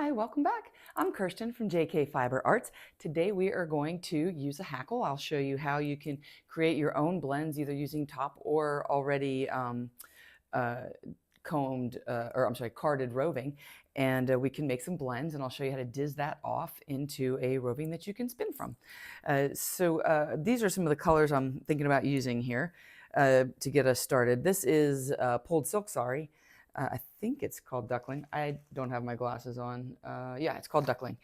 Hi, welcome back. I'm Kirsten from JK Fiber Arts. Today we are going to use a hackle. I'll show you how you can create your own blends either using top or already uh, carded roving. And we can make some blends, and I'll show you how to diz that off into a roving that you can spin from. These are some of the colors I'm thinking about using here to get us started. This is pulled silk sari. I think it's called duckling. I don't have my glasses on. Yeah, it's called duckling.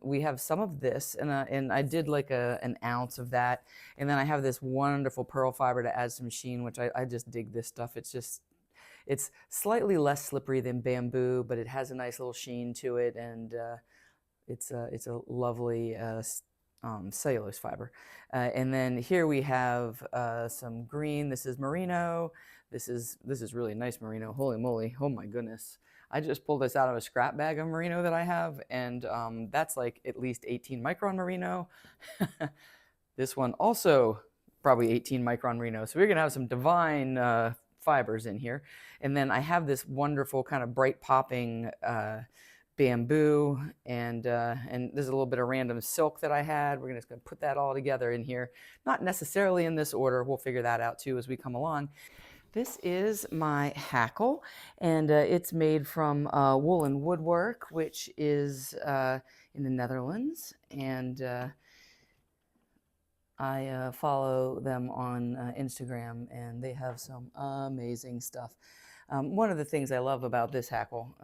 We have some of this, and I did like an ounce of that. And then I have this wonderful pearl fiber to add some sheen, which I just dig this stuff. It's slightly less slippery than bamboo, but it has a nice little sheen to it, and it's a lovely cellulose fiber. And then here we have some green. This is merino. This is really nice merino. Holy moly! Oh my goodness! I just pulled this out of a scrap bag of merino that I have, and that's like at least 18 micron merino. This one also probably 18 micron merino. So we're gonna have some divine fibers in here. And then I have this wonderful kind of bright popping bamboo, and there's a little bit of random silk that I had. We're just gonna put that all together in here. Not necessarily in this order. We'll figure that out too as we come along. This is my hackle, and it's made from woolen woodwork, which is in the Netherlands. And I follow them on Instagram, and they have some amazing stuff. One of the things I love about this hackle,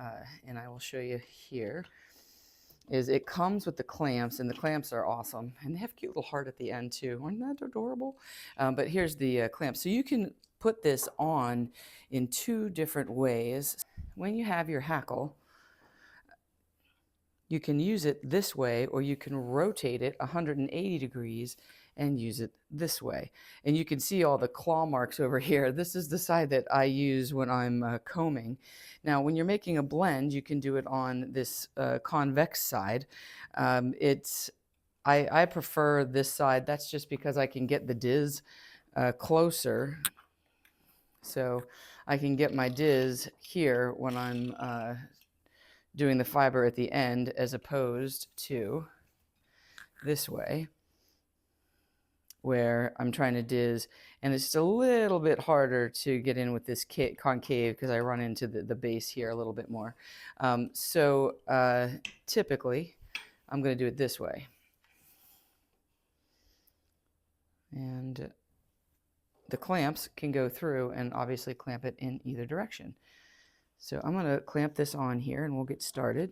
and I will show you here, is it comes with the clamps, and the clamps are awesome. And they have a cute little heart at the end too. Aren't that adorable? But here's the clamp. So you can put this on in two different ways. When you have your hackle, you can use it this way, or you can rotate it 180 degrees and use it this way. And you can see all the claw marks over here. This is the side that I use when I'm combing. Now, when you're making a blend, you can do it on this convex side. I prefer this side. That's just because I can get the diz closer. So I can get my diz here when I'm doing the fiber at the end, as opposed to this way, where I'm trying to diz, and it's just a little bit harder to get in with this concave because I run into the base here a little bit more. Typically, I'm going to do it this way. And the clamps can go through and obviously clamp it in either direction. So I'm going to clamp this on here, and we'll get started.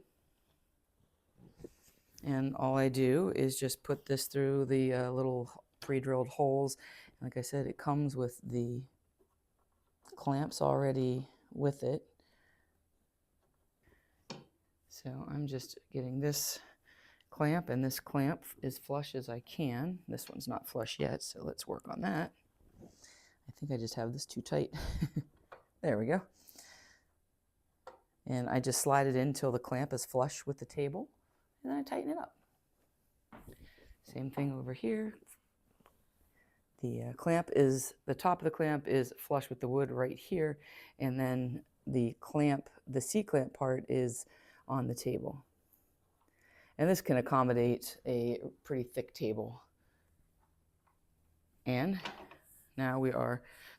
And all I do is just put this through the little pre-drilled holes. Like I said, it comes with the clamps already with it. So I'm just getting this clamp, and this clamp as flush as I can. This one's not flush yet, so let's work on that. I think I just have this too tight. There we go. And I just slide it in until the clamp is flush with the table, and then I tighten it up. Same thing over here. The top of the clamp is flush with the wood right here, and then the C-clamp part is on the table. And this can accommodate a pretty thick table. And now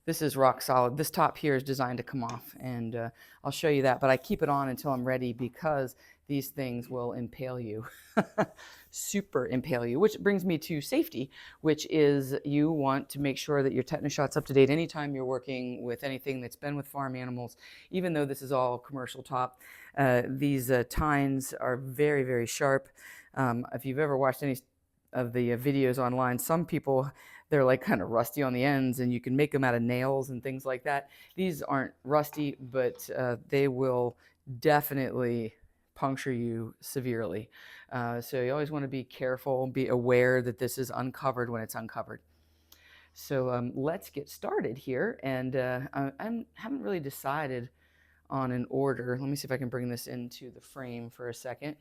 this is rock solid. This top here is designed to come off, and I'll show you that, but I keep it on until I'm ready because these things will impale you, super impale you, which brings me to safety, which is you want to make sure that your tetanus shot's up to date anytime you're working with anything that's been with farm animals. Even though this is all commercial top, these tines are very, very sharp. If you've ever watched any of the videos online, some people, they're like kind of rusty on the ends, and you can make them out of nails and things like that. These aren't rusty, but they will definitely puncture you severely. So you always want to be careful, be aware that this is uncovered when it's uncovered. So let's get started here. And I haven't really decided on an order. Let me see if I can bring this into the frame for a second.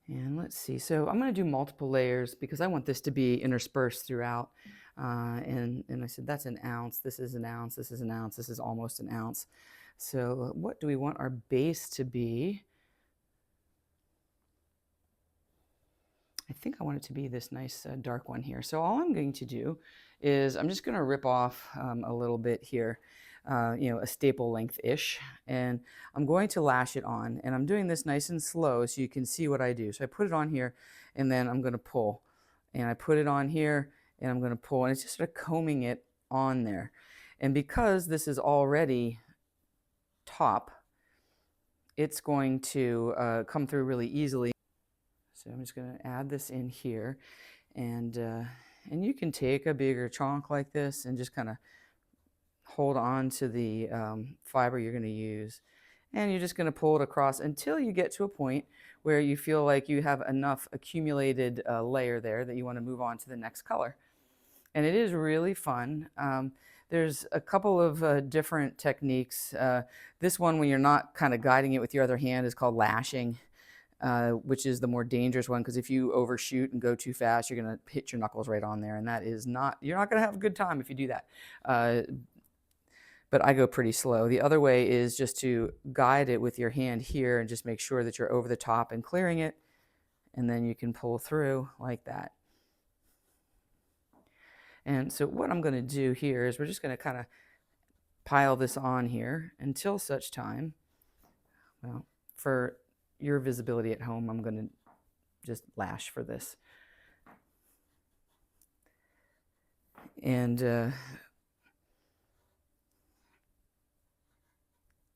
And let's see, so I'm going to do multiple layers because I want this to be interspersed throughout. And I said, that's an ounce, this is an ounce, this is an ounce, this is almost an ounce. So what do we want our base to be? I think I want it to be this nice dark one here. So all I'm going to do is I'm just going to rip off a little bit here, a staple length-ish, and I'm going to lash it on. And I'm doing this nice and slow so you can see what I do. So I put it on here, and then I'm going to pull. And I put it on here, and I'm going to pull. And it's just sort of combing it on there. And because this is already top, it's going to come through really easily. So I'm just going to add this in here, and you can take a bigger chunk like this and just kind of hold on to the fiber you're going to use, and you're just going to pull it across until you get to a point where you feel like you have enough accumulated layer there that you want to move on to the next color. And it is really fun. There's a couple of different techniques. This one, when you're not kind of guiding it with your other hand, is called lashing. Which is the more dangerous one, because if you overshoot and go too fast, you're going to hit your knuckles right on there, and that is not, you're not going to have a good time if you do that. But I go pretty slow. The other way is just to guide it with your hand here and just make sure that you're over the top and clearing it, and then you can pull through like that. And so what I'm going to do here is we're just going to kind of pile this on here until such time, well, for your visibility at home, I'm going to just lash for this. And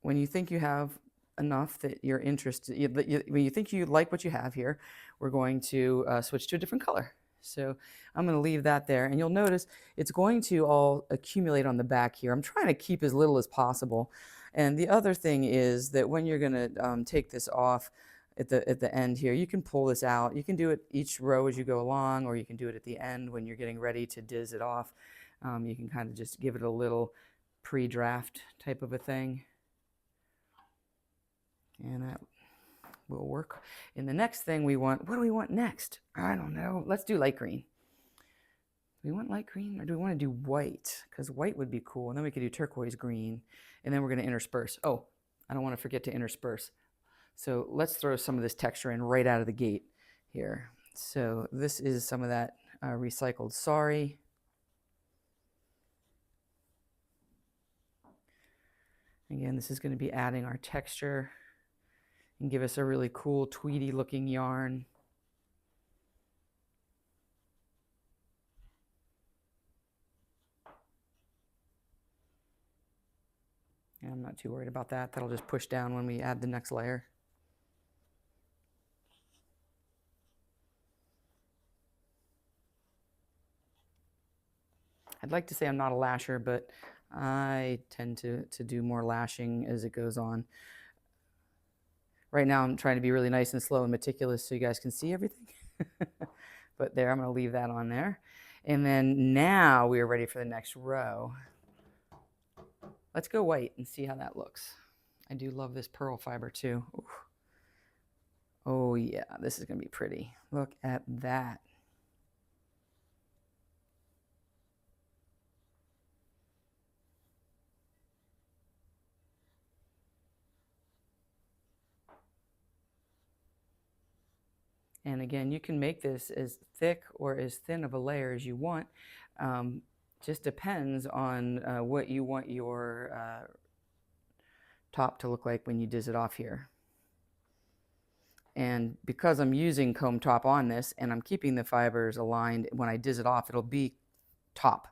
when you think you have enough that you're interested, when you think you like what you have here, we're going to switch to a different color. So I'm going to leave that there, and you'll notice it's going to all accumulate on the back here. I'm trying to keep as little as possible. And the other thing is that when you're going to take this off at the end here, you can pull this out. You can do it each row as you go along, or you can do it at the end when you're getting ready to diz it off. You can kind of just give it a little pre-draft type of a thing. And that will work. And the next thing we want, what do we want next? I don't know. Let's do light green. Do we want light green, or do we want to do white? Because white would be cool. And then we could do turquoise green. And then we're going to intersperse. Oh, I don't want to forget to intersperse. So let's throw some of this texture in right out of the gate here. So this is some of that recycled sari. Again, this is going to be adding our texture and give us a really cool tweedy looking yarn. And I'm not too worried about that. That'll just push down when we add the next layer. I'd like to say I'm not a lasher, but I tend to do more lashing as it goes on. Right now I'm trying to be really nice and slow and meticulous so you guys can see everything. But there, I'm going to leave that on there. And then now we are ready for the next row. Let's go white and see how that looks. I do love this pearl fiber too. Ooh. Oh yeah, this is going to be pretty. Look at that. And again, you can make this as thick or as thin of a layer as you want. Just depends on what you want your top to look like when you diz it off here. And because I'm using comb top on this and I'm keeping the fibers aligned, when I diz it off, it'll be top.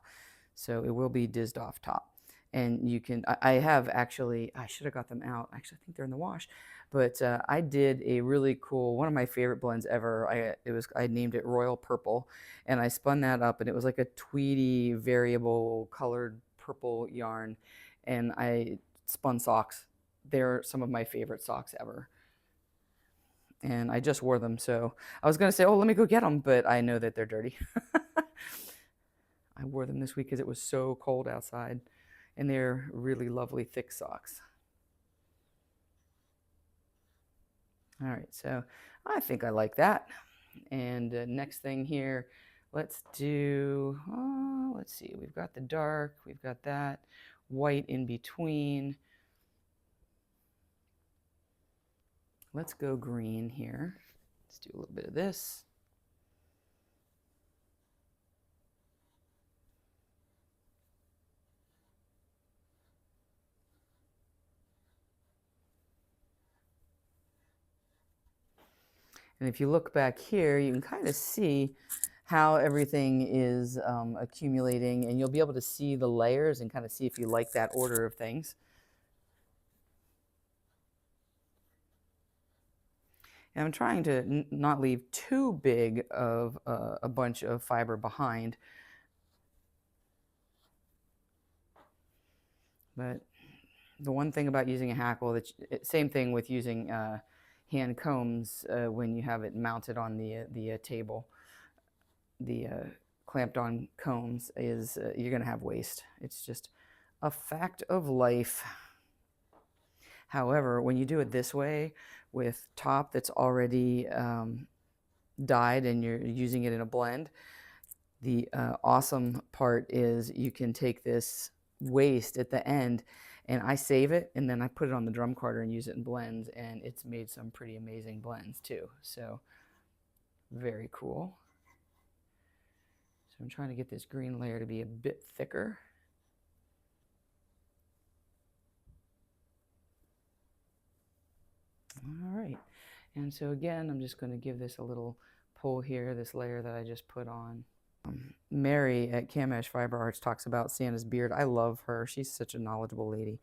So it will be dizzed off top. And you can, I have actually, I should have got them out. Actually, I think they're in the wash. But I did a really cool, one of my favorite blends ever. I named it Royal Purple. And I spun that up, and it was like a tweedy, variable colored purple yarn. And I spun socks. They're some of my favorite socks ever. And I just wore them. So I was going to say, oh, let me go get them. But I know that they're dirty. I wore them this week because it was so cold outside. And they're really lovely thick socks. All right, so I think I like that. And next thing here, let's do, let's see, we've got the dark, we've got that, white in between. Let's go green here. Let's do a little bit of this. And if you look back here, you can kind of see how everything is accumulating, and you'll be able to see the layers and kind of see if you like that order of things. And I'm trying to not leave too big of a bunch of fiber behind. But the one thing about using a hackle, same thing with using hand combs when you have it mounted on the table. The clamped on combs is you're going to have waste. It's just a fact of life. However, when you do it this way with top that's already dyed and you're using it in a blend, the awesome part is you can take this waste at the end, and I save it and then I put it on the drum carder and use it in blends, and it's made some pretty amazing blends too. So very cool. So I'm trying to get this green layer to be a bit thicker. All right, and so again, I'm just going to give this a little pull here, this layer that I just put on. Mary at Camesh Fiber Arts talks about Santa's beard. I love her. She's such a knowledgeable lady.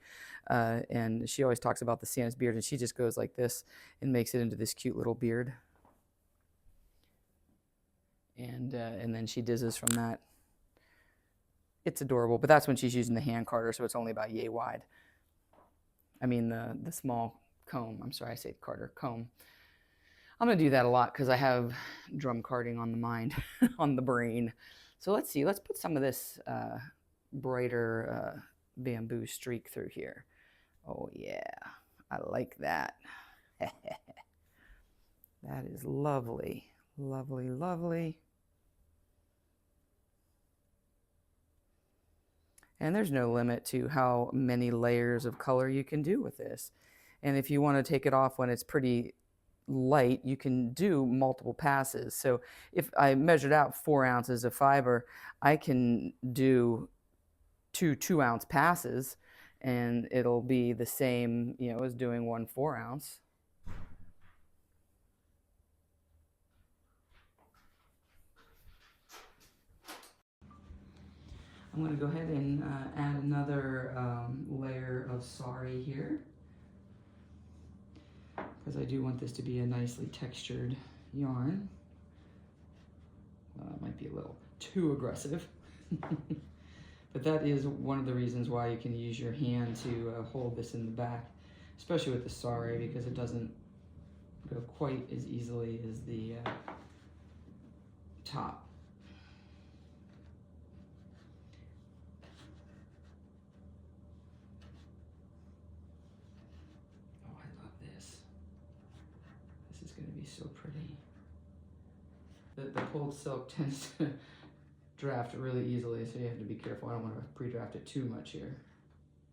And she always talks about the Santa's beard, and she just goes like this and makes it into this cute little beard. And then she dizzes from that. It's adorable, but that's when she's using the hand carder, so it's only about yay wide. I mean the small comb. I'm sorry, I say carder, comb. I'm going to do that a lot because I have drum carding on the mind, on the brain. So let's see. Let's put some of this brighter bamboo streak through here. Oh, yeah. I like that. That is lovely. Lovely, lovely. And there's no limit to how many layers of color you can do with this. And if you want to take it off when it's pretty light, you can do multiple passes. So if I measured out 4 ounces of fiber, I can do 2 2-ounce passes, and it'll be the same, you know, as doing 1 4-ounce. I'm going to go ahead and add another layer of sari here, because I do want this to be a nicely textured yarn. It might be a little too aggressive. But that is one of the reasons why you can use your hand to hold this in the back, especially with the sari, because it doesn't go quite as easily as the top. Oh, I love this. This is going to be so pretty. The pulled silk tends to draft really easily, so you have to be careful. I don't want to pre-draft it too much here.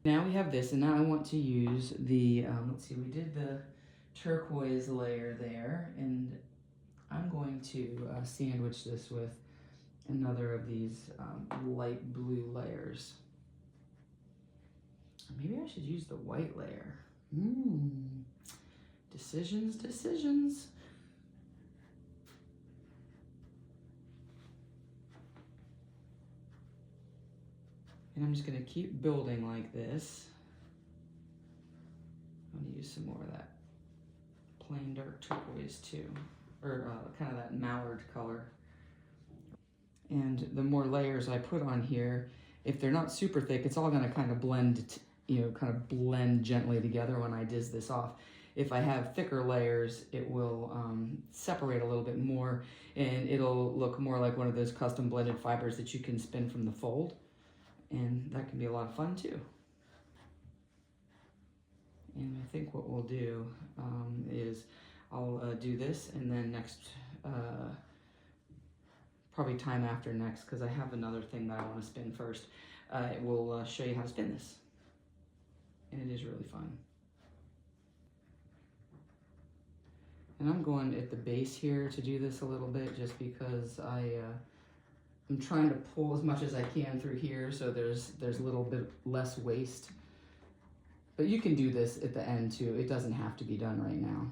Now we have this, and now I want to use the, let's see, we did the turquoise layer there, and I'm going to sandwich this with another of these light blue layers. Maybe I should use the white layer. Decisions, decisions. And I'm just going to keep building like this. I'm going to use some more of that plain dark turquoise too, or kind of that mallard color. And the more layers I put on here, if they're not super thick, it's all going to kind of blend, kind of blend gently together when I diz this off. If I have thicker layers, it will separate a little bit more, and it'll look more like one of those custom blended fibers that you can spin from the fold. And that can be a lot of fun too. And I think what we'll do is I'll do this, and then next, probably time after next, because I have another thing that I want to spin first, we'll show you how to spin this. And it is really fun. And I'm going at the base here to do this a little bit, just because I'm trying to pull as much as I can through here, so there's a little bit less waste. But you can do this at the end too. It doesn't have to be done right now.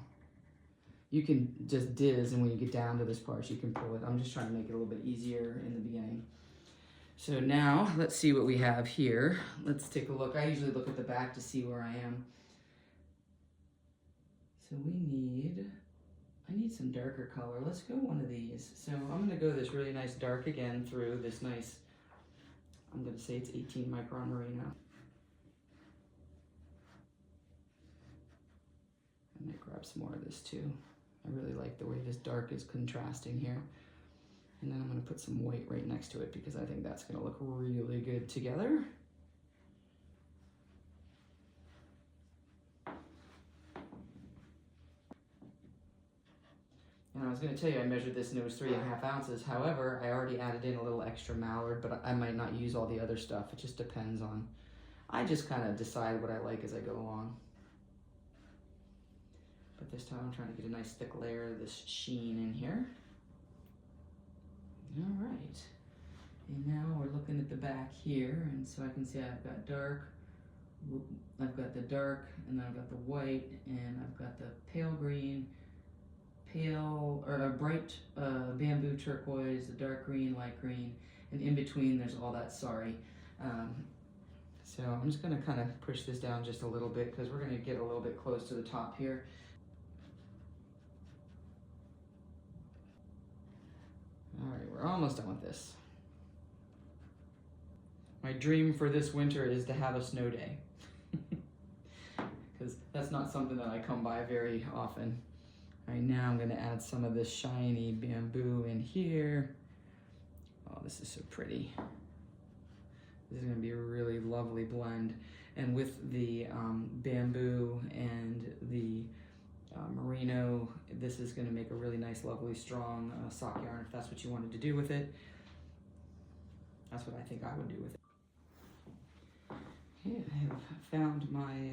You can just diz, and when you get down to this part, you can pull it. I'm just trying to make it a little bit easier in the beginning. So now, let's see what we have here. Let's take a look. I usually look at the back to see where I am. So I need some darker color. Let's go one of these. So I'm gonna go this really nice dark again through this nice, I'm gonna say it's 18 micron merino. I'm gonna grab some more of this too. I really like the way this dark is contrasting here. And then I'm gonna put some white right next to it because I think that's gonna look really good together. And I was going to tell you I measured this and it was 3.5 ounces. However, I already added in a little extra mallard, but I might not use all the other stuff. It just depends on, I just kind of decide what I like as I go along. But this time I'm trying to get a nice thick layer of this sheen in here. All right. And now we're looking at the back here, and so I can see I've got dark, I've got the dark, and then I've got the white, and I've got the pale green, a bright bamboo turquoise, the dark green, light green, and in between there's all that sari. So I'm just going to kind of push this down just a little bit because we're going to get a little bit close to the top here. All right, we're almost done with this. My dream for this winter is to have a snow day because that's not something that I come by very often. All right, now I'm going to add some of this shiny bamboo in here. Oh, this is so pretty. This is going to be a really lovely blend. And with the bamboo and the merino, this is going to make a really nice, lovely, strong sock yarn if that's what you wanted to do with it. That's what I think I would do with it. Okay, I have found my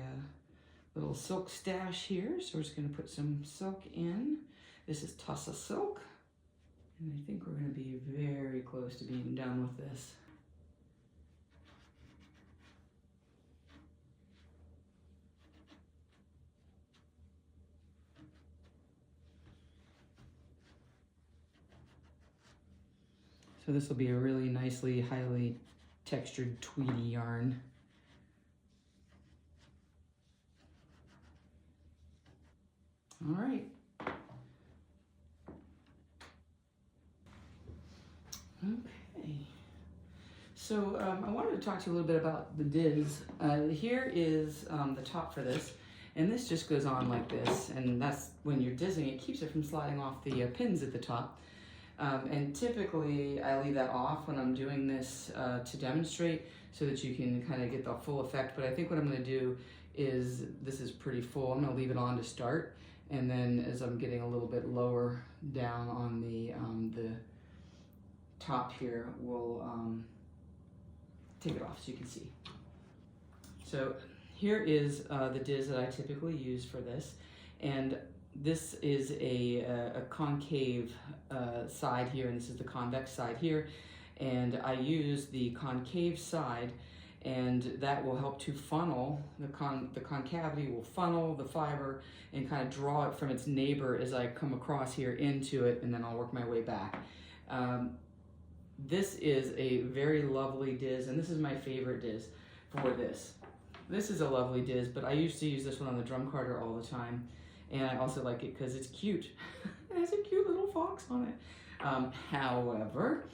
little silk stash here, so we're just going to put some silk in. This is Tussa silk, and I think we're going to be very close to being done with this. So this will be a really nicely, highly textured tweedy yarn. All right. Okay. So I wanted to talk to you a little bit about the diz. Here is the top for this, and this just goes on like this, and that's when you're dizzing, it keeps it from sliding off the pins at the top. And typically I leave that off when I'm doing this to demonstrate so that you can kind of get the full effect. But I think what I'm going to do is, this is pretty full, I'm going to leave it on to start. And then as I'm getting a little bit lower down on the top here, we'll take it off so you can see. So here is the diz that I typically use for this. And this is a concave side here, and this is the convex side here. And I use the concave side, and that will help to funnel, the concavity will funnel the fiber and kind of draw it from its neighbor as I come across here into it, and then I'll work my way back. This is a very lovely diz, and this is my favorite diz for this. This is a lovely diz, but I used to use this one on the drum carder all the time. And I also like it because it's cute. It has a cute little fox on it. However,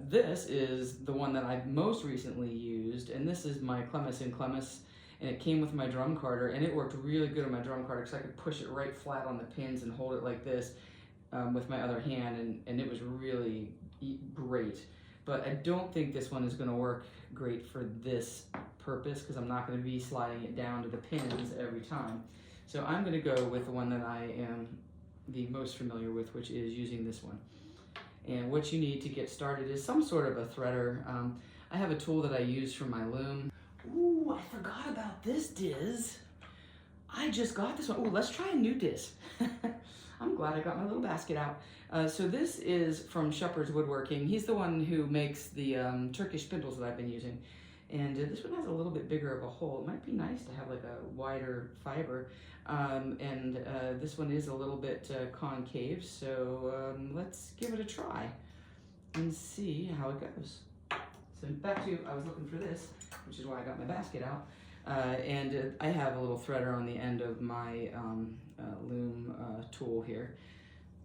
this is the one that I've most recently used, and this is my Clemis and Clemis, and it came with my drum carder, and it worked really good on my drum carder because I could push it right flat on the pins and hold it like this with my other hand, and it was really great. But I don't think this one is going to work great for this purpose because I'm not going to be sliding it down to the pins every time. So I'm going to go with the one that I am the most familiar with, which is using this one. And what you need to get started is some sort of a threader. I have a tool that I use for my loom. Ooh, I forgot about this diz. I just got this one. Ooh, let's try a new diz. I'm glad I got my little basket out. So this is from Shepherd's Woodworking. He's the one who makes the Turkish spindles that I've been using. And this one has a little bit bigger of a hole. It might be nice to have like a wider fiber. This one is a little bit concave, so let's give it a try and see how it goes. So back to, I was looking for this, which is why I got my basket out. I have a little threader on the end of my loom tool here.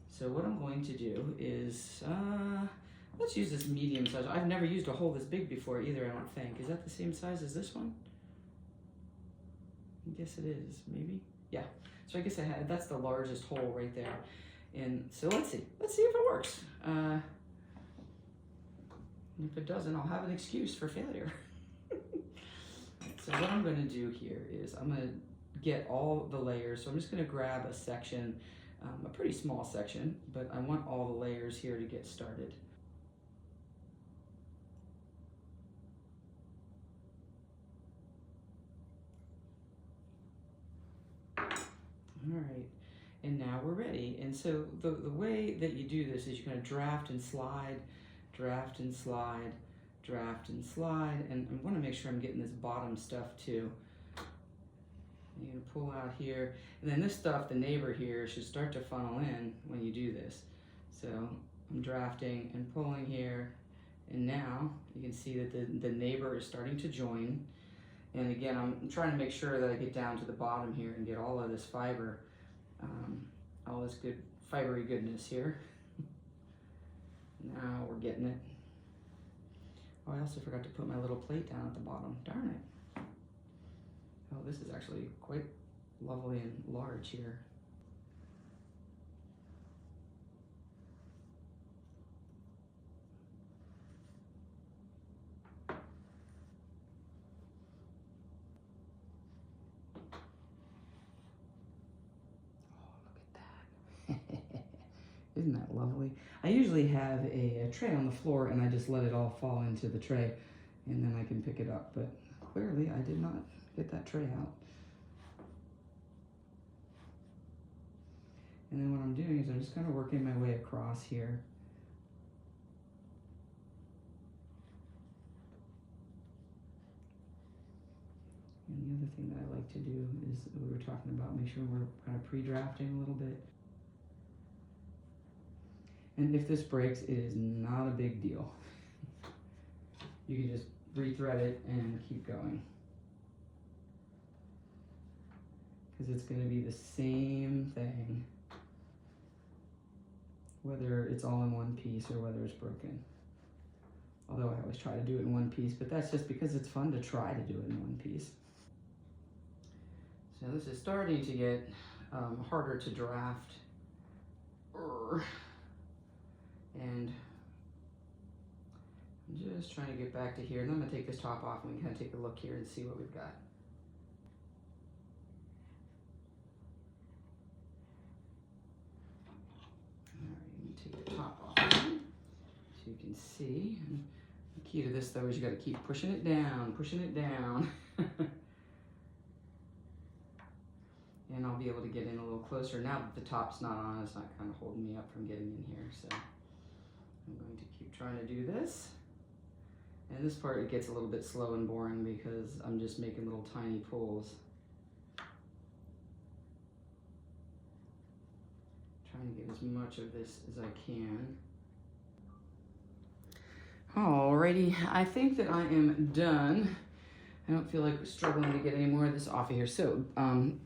So what I'm going to do is, let's use this medium size. I've never used a hole this big before either, I don't think. Is that the same size as this one? I guess it is, maybe? Yeah. So I guess that's the largest hole right there. And so let's see if it works. If it doesn't, I'll have an excuse for failure. So what I'm gonna do here is I'm gonna get all the layers. So I'm just gonna grab a section, a pretty small section, but I want all the layers here to get started. All right, and now we're ready. And so the way that you do this is you're gonna draft and slide, draft and slide, draft and slide, and I wanna make sure I'm getting this bottom stuff too. You're gonna pull out here, and then this stuff, the neighbor here, should start to funnel in when you do this. So I'm drafting and pulling here, and now you can see that the neighbor is starting to join. And again, I'm trying to make sure that I get down to the bottom here and get all of this fiber, all this good fibery goodness here. Now we're getting it. Oh, I also forgot to put my little plate down at the bottom. Darn it. Oh, this is actually quite lovely and large here. Isn't that lovely? I usually have a tray on the floor and I just let it all fall into the tray and then I can pick it up, but clearly I did not get that tray out. And then what I'm doing is I'm just kind of working my way across here. And the other thing that I like to do is, we were talking about, make sure we're kind of pre-drafting a little bit. And if this breaks, it is not a big deal. You can just rethread it and keep going. Because it's going to be the same thing, whether it's all in one piece or whether it's broken. Although I always try to do it in one piece, but that's just because it's fun to try to do it in one piece. So this is starting to get harder to draft. And I'm just trying to get back to here. And I'm going to take this top off and we can kind of take a look here and see what we've got. All right, let me take the top off so you can see. And the key to this though is you got to keep pushing it down, pushing it down. And I'll be able to get in a little closer. Now that the top's not on, it's not kind of holding me up from getting in here. So I'm going to keep trying to do this. And this part, it gets a little bit slow and boring because I'm just making little tiny pulls. Trying to get as much of this as I can. Alrighty, I think that I am done. I don't feel like struggling to get any more of this off of here. So,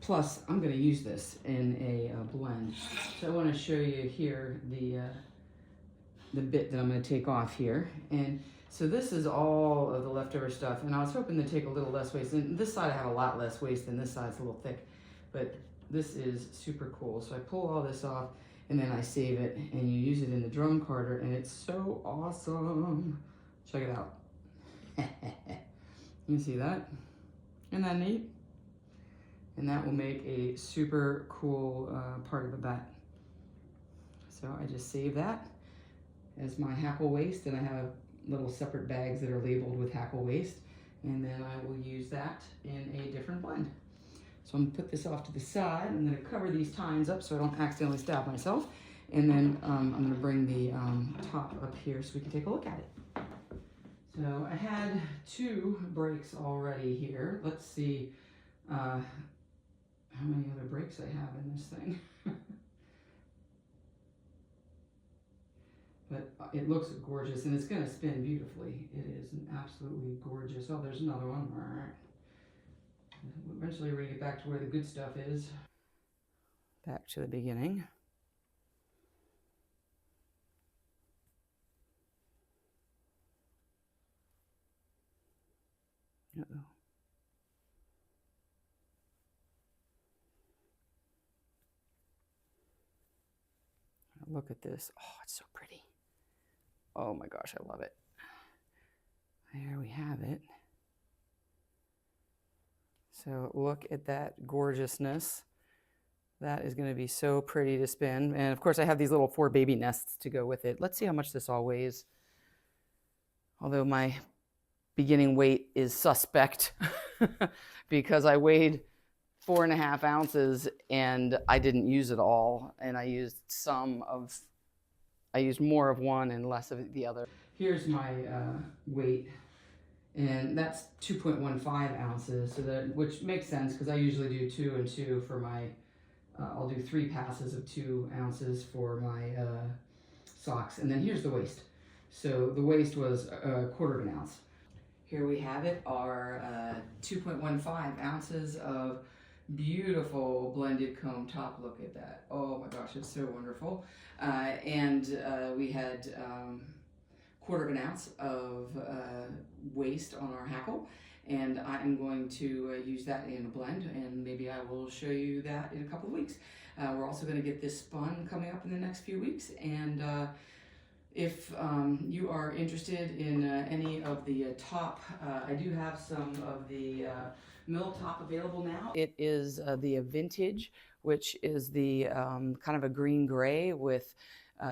plus I'm gonna use this in a blend. So I wanna show you here the bit that I'm gonna take off here. And so this is all of the leftover stuff. And I was hoping to take a little less waste. And this side I have a lot less waste than this side, it's a little thick. But this is super cool. So I pull all this off and then I save it and you use it in the drum carder and it's so awesome. Check it out. You see that? Isn't that neat? And that will make a super cool part of the bat. So I just save that as my Hackle waste, and I have little separate bags that are labeled with Hackle waste, and then I will use that in a different blend. So I'm gonna put this off to the side. I'm gonna cover these tines up so I don't accidentally stab myself, and then I'm gonna bring the top up here so we can take a look at it. So I had 2 breaks already here. Let's see how many other breaks I have in this thing. But it looks gorgeous, and it's going to spin beautifully. It is absolutely gorgeous. Oh, there's another one. All right. Eventually we're going to get back to where the good stuff is. Back to the beginning. Uh-oh. Look at this. Oh, it's so pretty. Oh my gosh, I love it. There we have it. So look at that gorgeousness. That is going to be so pretty to spin. And of course I have these little 4 baby nests to go with it. Let's see how much this all weighs. Although my beginning weight is suspect because I weighed 4.5 ounces and I didn't use it all. And I used more of one and less of the other. Here's my weight. And that's 2.15 ounces, so which makes sense because I usually do 2 and 2 for my, I'll do 3 passes of 2 ounces for my socks. And then here's the waist. So the waist was 1/4 ounce. Here we have it, our 2.15 ounces of beautiful blended comb top. Look at that. Oh my gosh, it's so wonderful. And we had 1/4 ounce of waste on our Hackle, and I'm going to use that in a blend, and maybe I will show you that in a couple of weeks. We're also going to get this spun coming up in the next few weeks, and if you are interested in any of the top, I do have some of the mill top available now. It is the vintage, which is the kind of a green gray with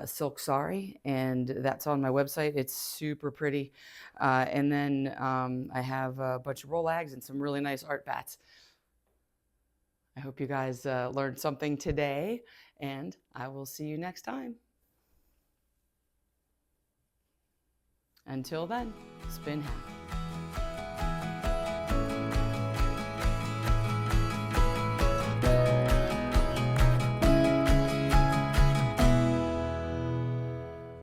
silk sari, and that's on my website. It's super pretty. And then I have a bunch of rollags and some really nice art bats. I hope you guys learned something today, and I will see you next time. Until then, spin happy.